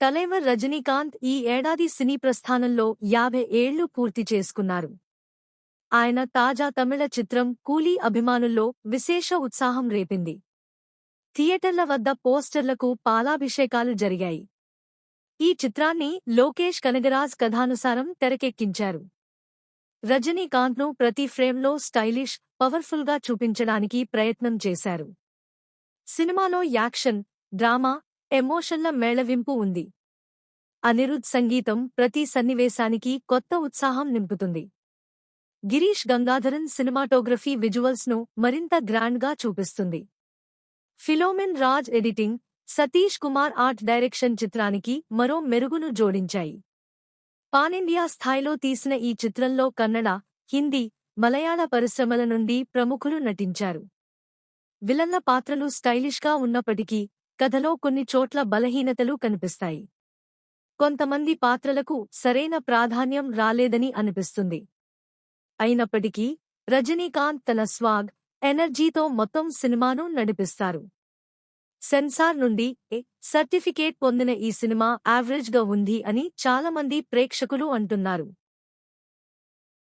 తలైవర్ రజనీకాంత్ ఈ ఏడాది సినీ ప్రస్థానంలో 50 ఏళ్లు పూర్తి చేసుకున్నారు. ఆయన తాజా తమిళ చిత్రం కూలీ అభిమానుల్లో విశేష ఉత్సాహం రేపింది. థియేటర్ల వద్ద పోస్టర్లకు పాలాభిషేకాలు జరిగాయి. ఈ చిత్రాన్ని లోకేష్ కనగరాజ్ కథానుసారం తెరకెక్కించారు. రజనీకాంత్ను ప్రతి ఫ్రేమ్లో స్టైలిష్, పవర్ఫుల్గా చూపించడానికి ప్రయత్నం చేశారు. సినిమాలో యాక్షన్, డ్రామా, ఎమోషన్ల మేళవింపు ఉంది. అనిరుద్ సంగీతం ప్రతి సన్నివేశానికి కొత్త ఉత్సాహం నింపుతుంది. గిరీష్ గంగాధరన్ సినిమాటోగ్రఫీ విజువల్స్ను మరింత గ్రాండ్గా చూపిస్తుంది. Philomin Raj editing, Satish Kumar art direction చిత్రానికి మరో మెరుగును జోడించాయి. పానిండియా స్థాయిలో తీసిన ఈ చిత్రంలో కన్నడ, హిందీ, మలయాళ పరిశ్రమల నుండి ప్రముఖులు నటించారు. విలన్ల పాత్రలు స్టైలిష్గా ఉన్నప్పటికీ కథలో కొన్ని చోట్ల బలహీనతలు కనిపిస్తాయి. కొంతమంది పాత్రలకు సరైన ప్రాధాన్యం రాలేదని అనిపిస్తుంది. అయినప్పటికీ రజనీకాంత్ తన స్వాగ్, ఎనర్జీతో మొత్తం సినిమాను నడిపిస్తారు. సెన్సార్ నుండి ఏ సర్టిఫికేట్ పొందిన ఈ సినిమా యావరేజ్గా ఉంది అని చాలామంది ప్రేక్షకులు అంటున్నారు.